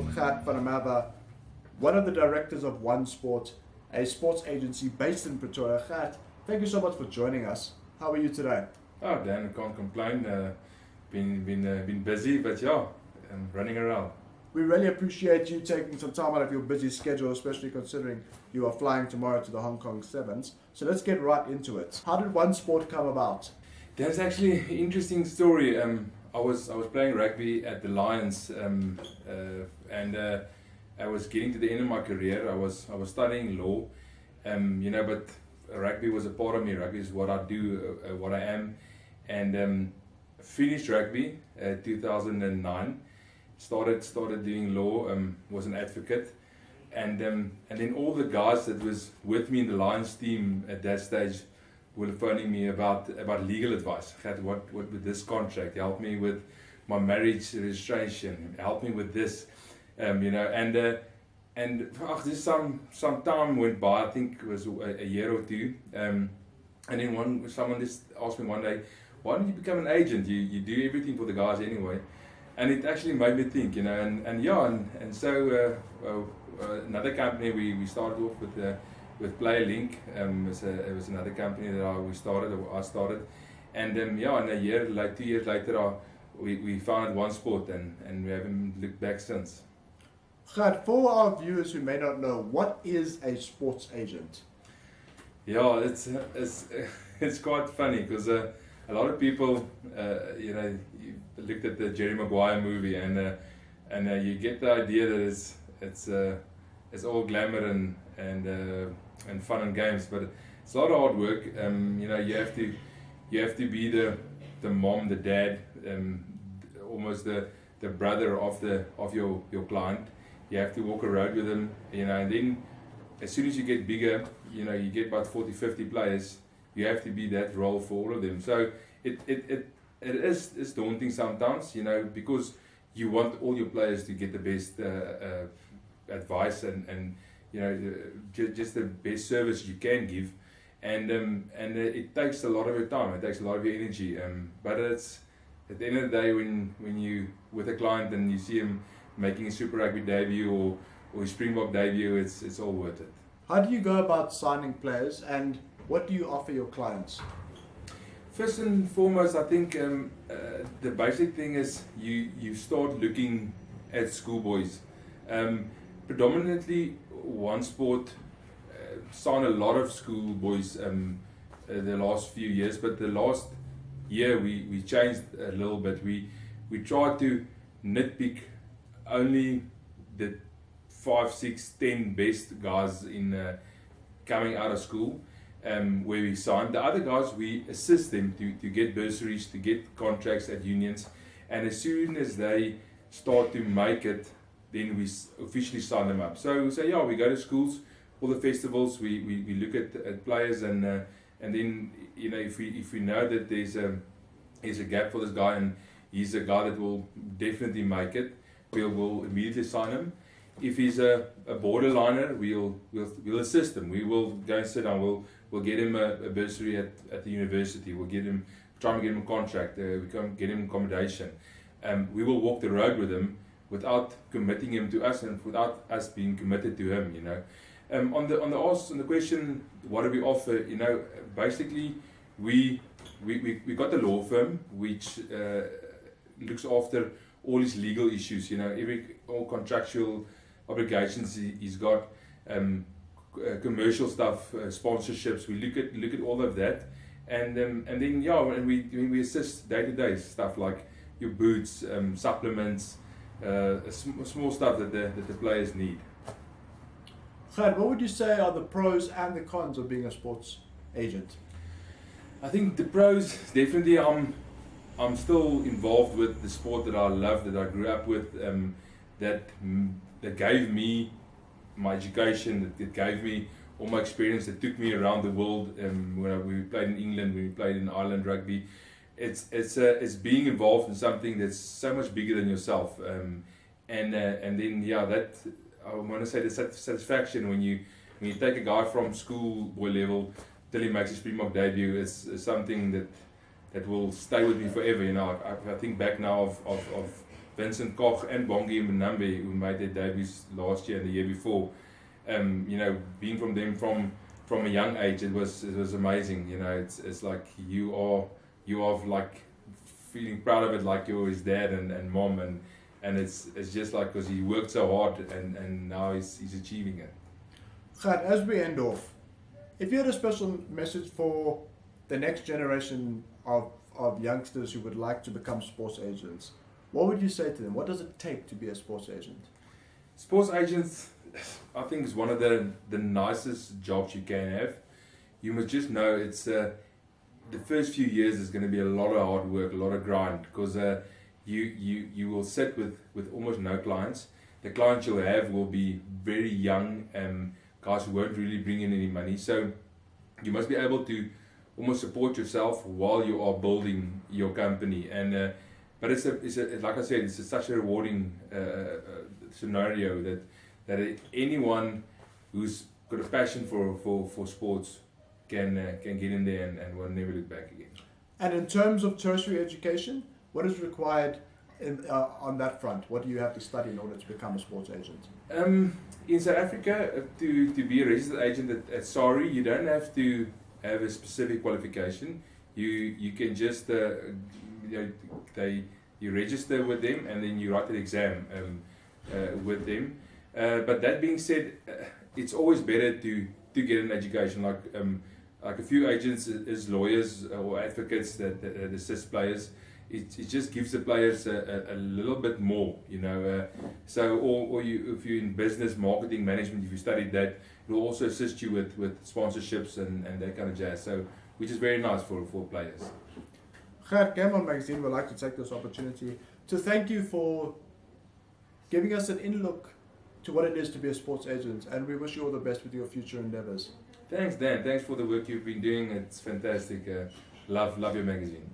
with Gert van Merwe, one of the directors of One Sport, a sports agency based in Pretoria. Gert, thank you so much for joining us. How are you today? Oh, Dan, I can't complain. Been busy, but yeah, I'm running around. We really appreciate you taking some time out of your busy schedule, especially considering you are flying tomorrow to the Hong Kong Sevens. So let's get right into it. How did One Sport come about? That's actually an interesting story. I was playing rugby at the Lions, and I was getting to the end of my career. I was studying law, but rugby was a part of me. Rugby is what I do, what I am, and finished rugby 2009. Started doing law. Was an advocate, and then all the guys that was with me in the Lions team at that stage were phoning me about legal advice. What with this contract? Help me with my marriage registration. Help me with this, just some time went by. I think it was a year or two, and then someone just asked me one day, why don't you become an agent? You do everything for the guys anyway. And it actually made me think, so another company we started off with PlayerLink. It was another company that I started, and and 2 years later, we founded One Sport, and we haven't looked back since. Gert, for our viewers who may not know, what is a sports agent? Yeah, it's quite funny because a lot of people, you looked at the Jerry Maguire movie, and you get the idea that it's all glamour and fun and games, but it's a lot of hard work. You have to be the mom, the dad, almost the brother of your client. You have to walk a road with them, and then as soon as you get bigger, you get about 40-50 players. You have to be that role for all of them. So it is daunting sometimes, because you want all your players to get the best advice and just the best service you can give, and it takes a lot of your time. It takes a lot of your energy. But it's at the end of the day when you with a client and you see him making a Super Rugby debut or Springbok debut, it's all worth it. How do you go about signing players, and what do you offer your clients? First and foremost, I think the basic thing is you start looking at schoolboys. Predominantly, One Sport signed a lot of schoolboys the last few years, but the last year we changed a little bit. We tried to nitpick only the 5, 6, 10 best guys in coming out of school. Where we sign. The other guys, we assist them to get bursaries, to get contracts at unions, and as soon as they start to make it, then we officially sign them up. So we go to schools, all the festivals, we look at players, and then if we know that there's a gap for this guy and he's a guy that will definitely make it, we'll immediately sign him. If he's a borderliner, we'll assist him. We will go and sit down. We'll get him a bursary at the university. We'll try and get him a contract. We can get him accommodation. We will walk the road with him without committing him to us and without us being committed to him. On the question, what do we offer? Basically, we got the law firm which looks after all his legal issues. All contractual obligations he's got, commercial stuff, sponsorships. We look at all of that, and then we assist day-to-day stuff like your boots, supplements, small stuff that the players need. Gert, what would you say are the pros and the cons of being a sports agent? I think the pros, definitely, I'm still involved with the sport that I love, that I grew up with, that gave me my education, that gave me all my experience, that took me around the world. When we played in England, when we played in Ireland rugby, it's being involved in something that's so much bigger than yourself. That I want to say the satisfaction when you take a guy from schoolboy level till he makes his Springbok debut is something that will stay with me forever. I think back now of Vincent Koch and Bongi Mnambe, who made their debuts last year and the year before. You know, being from them from a young age, it was amazing. You know, it's like you are like feeling proud of it, like you're his dad and mom, and it's just like because he worked so hard and now he's achieving it. Gert, as we end off, if you had a special message for the next generation of youngsters who would like to become sports agents, what would you say to them? What does it take to be a sports agent? Sports agents, I think, is one of the nicest jobs you can have. You must just know it's the first few years is going to be a lot of hard work, a lot of grind, because you will sit with almost no clients. The clients you'll have will be very young guys who won't really bring in any money. So you must be able to almost support yourself while you are building your company. And but it's like I said, it's such a rewarding scenario that anyone who's got a passion for sports can get in there and will never look back again. And in terms of tertiary education, what is required on that front? What do you have to study in order to become a sports agent? In South Africa, to be a registered agent at SARI, you don't have to have a specific qualification. You can just you register with them and then you write an exam with them. But that being said, it's always better to get an education. Like a few agents as lawyers or advocates that assist players. It just gives the players a little bit more, you know. Or if you're in business, marketing, management, if you studied that, it will also assist you with sponsorships and that kind of jazz. So, which is very nice for players. Gert, Gamble Magazine would like to take this opportunity to thank you for giving us an in-look to what it is to be a sports agent, and we wish you all the best with your future endeavors. Thanks, Dan. Thanks for the work you've been doing. It's fantastic. Love your magazine.